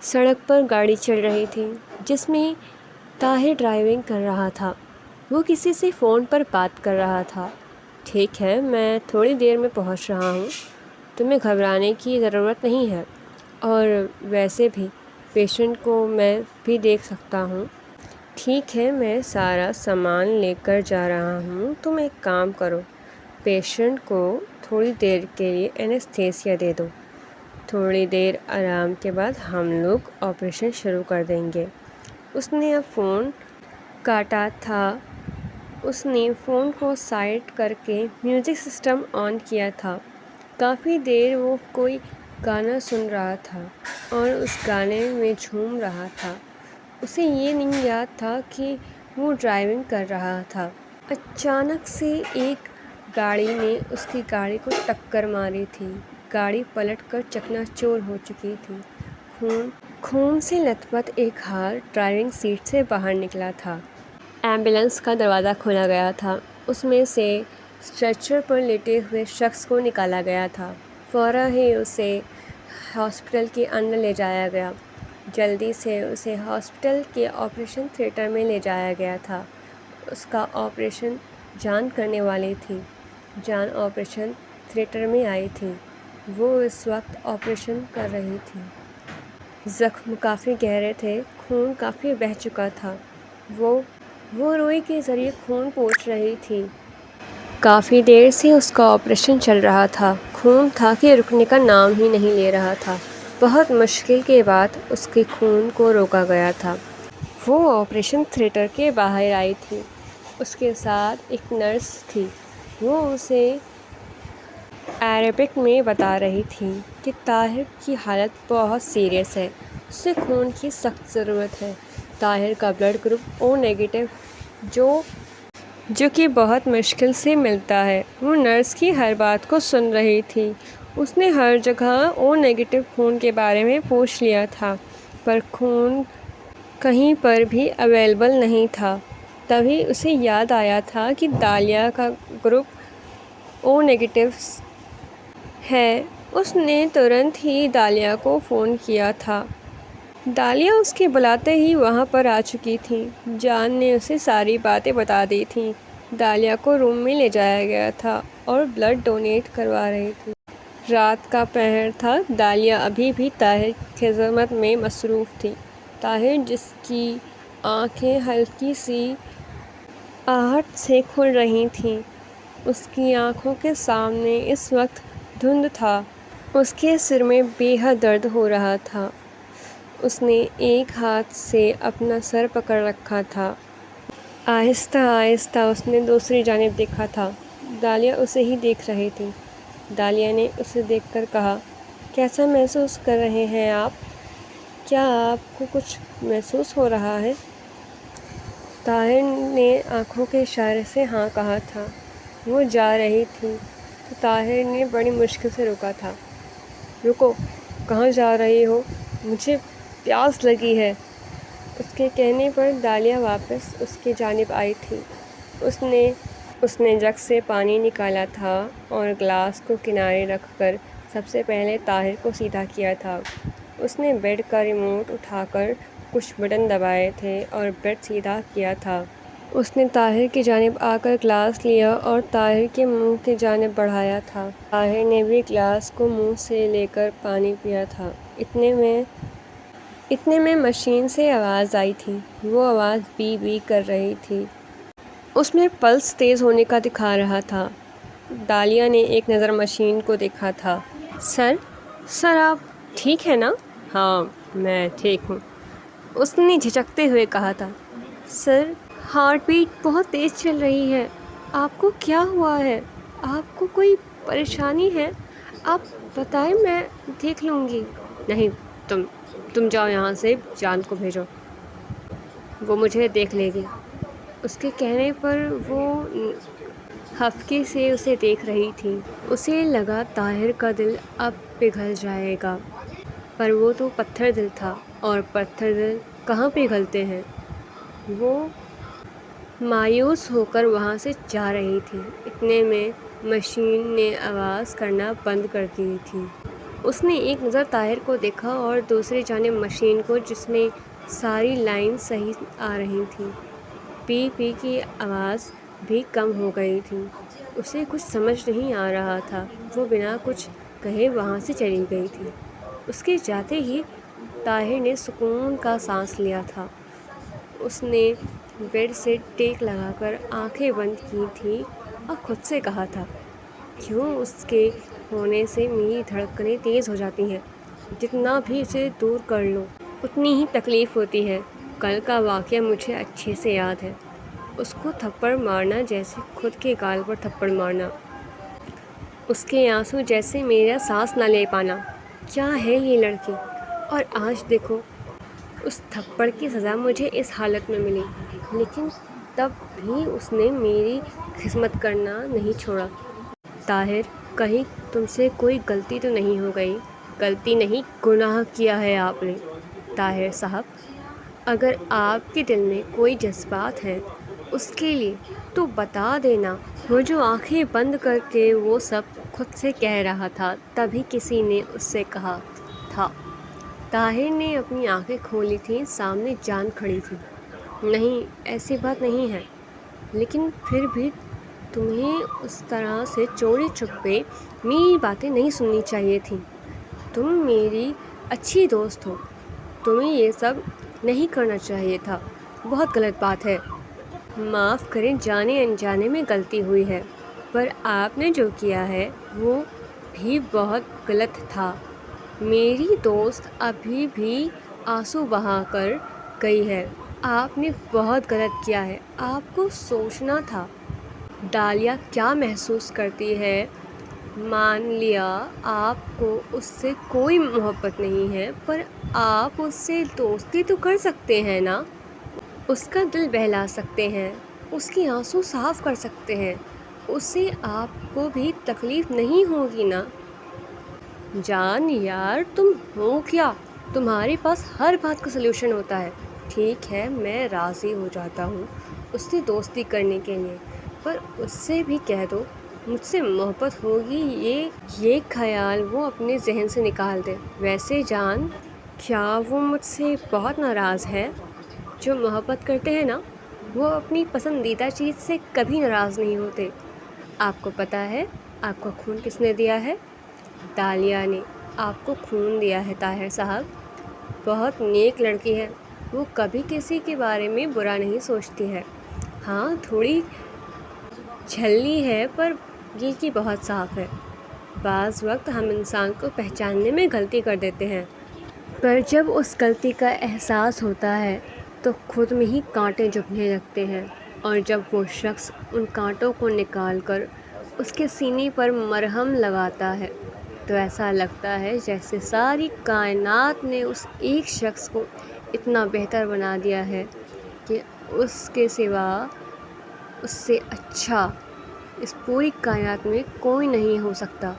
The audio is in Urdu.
سڑک پر گاڑی چل رہی تھی جس میں طاہر ڈرائیونگ کر رہا تھا۔ وہ کسی سے فون پر بات کر رہا تھا۔ ٹھیک ہے، میں تھوڑی دیر میں پہنچ رہا ہوں، تمہیں گھبرانے کی ضرورت نہیں ہے، اور ویسے بھی پیشنٹ کو میں بھی دیکھ سکتا ہوں۔ ٹھیک ہے، میں سارا سامان لے کر جا رہا ہوں، تم ایک کام کرو، پیشنٹ کو تھوڑی دیر کے لیے اینستھیسیا دے دو، تھوڑی دیر آرام کے بعد ہم لوگ آپریشن شروع کر دیں گے۔ اس نے اب فون کاٹا تھا۔ اس نے فون کو سائیڈ کر کے میوزک سسٹم آن کیا تھا۔ کافی دیر وہ کوئی گانا سن رہا تھا اور اس گانے میں جھوم رہا تھا۔ اسے یہ نہیں یاد تھا کہ وہ ڈرائیونگ کر رہا تھا۔ اچانک سے ایک گاڑی نے اس کی گاڑی کو ٹکر ماری تھی۔ گاڑی پلٹ کر چکنا چور ہو چکی تھی۔ خون سے لت پت ایک ہاتھ ڈرائیونگ سیٹ سے باہر نکلا تھا۔ ایمبولینس کا دروازہ کھولا گیا تھا۔ اس میں سے اسٹریچر پر لیٹے ہوئے شخص کو نکالا گیا تھا۔ فوراً ہی اسے ہاسپٹل کے اندر لے جایا گیا۔ جلدی سے اسے ہاسپٹل کے آپریشن تھیٹر میں لے جایا گیا تھا۔ اس کا آپریشن جان کرنے والی تھی۔ جان آپریشن تھیٹر میں آئی تھی۔ وہ اس وقت آپریشن کر رہی تھی۔ زخم کافی گہرے تھے، خون کافی بہہ چکا تھا۔ وہ روئی کے ذریعے خون پوچھ رہی تھی۔ کافی دیر سے اس کا آپریشن چل رہا تھا۔ خون تھا کہ رکنے کا نام ہی نہیں لے رہا تھا۔ بہت مشکل کے بعد اس کے خون کو روکا گیا تھا۔ وہ آپریشن تھیٹر کے باہر آئی تھی۔ اس کے ساتھ ایک نرس تھی۔ وہ اسے عربک میں بتا رہی تھی کہ طاہر کی حالت بہت سیریس ہے، اسے خون کی سخت ضرورت ہے۔ طاہر کا بلڈ گروپ او نیگیٹو جو کہ بہت مشکل سے ملتا ہے۔ وہ نرس کی ہر بات کو سن رہی تھی۔ اس نے ہر جگہ او نیگیٹو خون کے بارے میں پوچھ لیا تھا، پر خون کہیں پر بھی اویلیبل نہیں تھا۔ تبھی اسے یاد آیا تھا کہ دالیہ کا گروپ او نیگیٹو ہے۔ اس نے ترنت ہی دالیہ کو فون کیا تھا۔ دالیہ اس کے بلاتے ہی وہاں پر آ چکی تھی۔ جان نے اسے ساری باتیں بتا دی تھیں۔ دالیہ کو روم میں لے جایا گیا تھا اور بلڈ ڈونیٹ کروا رہی تھی۔ رات کا پہر تھا۔ دالیہ ابھی بھی طاہر کی خدمت میں مصروف تھی۔ طاہر، جس کی آنکھیں ہلکی سی آہٹ سے کھل رہی تھیں، اس کی آنکھوں کے سامنے اس وقت دھند تھا۔ اس کے سر میں بے حد درد ہو رہا تھا۔ اس نے ایک ہاتھ سے اپنا سر پکڑ رکھا تھا۔ آہستہ آہستہ اس نے دوسری جانب دیکھا تھا۔ دالیہ اسے ہی دیکھ رہی تھی۔ دالیہ نے اسے دیکھ کر کہا، کیسا محسوس کر رہے ہیں آپ؟ کیا آپ کو کچھ محسوس ہو رہا ہے؟ طاہر نے آنکھوں کے اشارے سے ہاں کہا تھا۔ وہ جا رہی تھی تو طاہر نے بڑی مشکل سے روکا تھا۔ رکو، کہاں جا رہی ہو؟ مجھے پیاس لگی ہے۔ اس کے کہنے پر دالیہ واپس اس کی جانب آئی تھی۔ اس نے جگ سے پانی نکالا تھا اور گلاس کو کنارے رکھ کر سب سے پہلے طاہر کو سیدھا کیا تھا۔ اس نے بیڈ کا ریموٹ اٹھا کر کچھ بٹن دبائے تھے اور بیڈ سیدھا کیا تھا۔ اس نے طاہر کی جانب آ کر گلاس لیا اور طاہر کے منہ کی جانب بڑھایا تھا۔ طاہر نے بھی گلاس کو منہ سے لے کر پانی پیا تھا۔ اتنے میں مشین سے آواز آئی تھی۔ وہ آواز بی بی کر رہی تھی۔ اس میں پلس تیز ہونے کا دکھا رہا تھا۔ دالیہ نے ایک نظر مشین کو دیکھا تھا۔ سر آپ ٹھیک ہیں نا؟ ہاں، میں ٹھیک ہوں، اس نے جھجکتے ہوئے کہا تھا۔ سر، ہارٹ بیٹ بہت تیز چل رہی ہے۔ آپ کو کیا ہوا ہے؟ آپ کو کوئی پریشانی ہے؟ آپ بتائیں، میں دیکھ لوں گی۔ نہیں، تم جاؤ یہاں سے، جان کو بھیجو، وہ مجھے دیکھ لے گی۔ اس کے کہنے پر وہ خفگی سے اسے دیکھ رہی تھی۔ اسے لگا طاہر کا دل اب پگھل جائے گا، پر وہ تو پتھر دل تھا، اور پتھر دل کہاں پگھلتے ہیں۔ وہ مایوس ہو کر وہاں سے جا رہی تھی۔ اتنے میں مشین نے آواز کرنا بند کر دی تھی۔ اس نے ایک نظر طاہر کو دیکھا اور دوسری جانب مشین کو جس میں ساری لائن صحیح آ رہی تھیں۔ پی پی کی آواز بھی کم ہو گئی تھی۔ اسے کچھ سمجھ نہیں آ رہا تھا۔ وہ بنا کچھ کہے وہاں سے چلی گئی تھی۔ اس کے جاتے ہی طاہر نے سکون کا سانس لیا تھا۔ اس نے بیڈ سے ٹیک لگا کر آنکھیں بند کی تھیں اور خود سے کہا تھا، کیوں اس کے ہونے سے میری دھڑکنیں تیز ہو جاتی ہیں؟ جتنا بھی اسے دور کر لو اتنی ہی تکلیف ہوتی ہے۔ کل کا واقعہ مجھے اچھے سے یاد ہے۔ اس کو تھپڑ مارنا جیسے خود کے گال پر تھپڑ مارنا، اس کے آنسو جیسے میرا سانس نہ لے پانا۔ کیا ہے یہ لڑکی؟ اور آج دیکھو، اس تھپڑ کی سزا مجھے اس حالت میں ملی، لیکن تب بھی اس نے میری خدمت کرنا نہیں چھوڑا۔ طاہر، کہیں تم سے کوئی غلطی تو نہیں ہو گئی؟ غلطی نہیں، گناہ کیا ہے آپ نے۔ طاہر صاحب، اگر آپ کے دل میں کوئی جذبات ہیں اس کے لیے تو بتا دینا۔ وہ جو آنکھیں بند کر کے وہ سب خود سے کہہ رہا تھا، تبھی کسی نے اس سے کہا تھا۔ طاہر نے اپنی آنکھیں کھولی تھیں، سامنے جان کھڑی تھی۔ نہیں، ایسی بات نہیں ہے، لیکن پھر بھی تمہیں اس طرح سے چوری چھپے میری باتیں نہیں سننی چاہیے تھیں۔ تم میری اچھی دوست ہو، تمہیں یہ سب نہیں کرنا چاہیے تھا۔ بہت غلط بات ہے۔ معاف کریں، جانے انجانے میں غلطی ہوئی ہے، پر آپ نے جو کیا ہے وہ بھی بہت غلط تھا۔ میری دوست ابھی بھی آنسو بہا کر گئی ہے۔ آپ نے بہت غلط کیا ہے، آپ کو سوچنا تھا۔ ڈالیا کیا محسوس کرتی ہے؟ مان لیا آپ کو اس سے کوئی محبت نہیں ہے، پر آپ اس سے دوستی تو کر سکتے ہیں نا؟ اس کا دل بہلا سکتے ہیں، اس کی آنسو صاف کر سکتے ہیں، اس سے آپ کو بھی تکلیف نہیں ہوگی نا؟ جان یار، تم ہو کیا؟ تمہارے پاس ہر بات کا سلوشن ہوتا ہے۔ ٹھیک ہے، میں راضی ہو جاتا ہوں اس سے دوستی کرنے کے لیے، پر اس سے بھی کہہ دو مجھ سے محبت ہوگی، یہ خیال وہ اپنے ذہن سے نکال دے۔ ویسے جان، کیا وہ مجھ سے بہت ناراض ہے؟ جو محبت کرتے ہیں نا، وہ اپنی پسندیدہ چیز سے کبھی ناراض نہیں ہوتے۔ آپ کو پتہ ہے آپ کو خون کس نے دیا ہے؟ ڈالیا نے آپ کو خون دیا ہے طاہر صاحب۔ بہت نیک لڑکی ہے، وہ کبھی کسی کے بارے میں برا نہیں سوچتی ہے۔ ہاں، تھوڑی جھلی ہے، پر دل کی بہت صاف ہے۔ بعض وقت ہم انسان کو پہچاننے میں غلطی کر دیتے ہیں، پر جب اس غلطی کا احساس ہوتا ہے تو خود میں ہی کانٹے چبھنے لگتے ہیں، اور جب وہ شخص ان کانٹوں کو نکال کر اس کے سینے پر مرہم لگاتا ہے تو ایسا لگتا ہے جیسے ساری کائنات نے اس ایک شخص کو اتنا بہتر بنا دیا ہے کہ اس کے سوا اس سے اچھا اس پوری کائنات میں کوئی نہیں ہو سکتا۔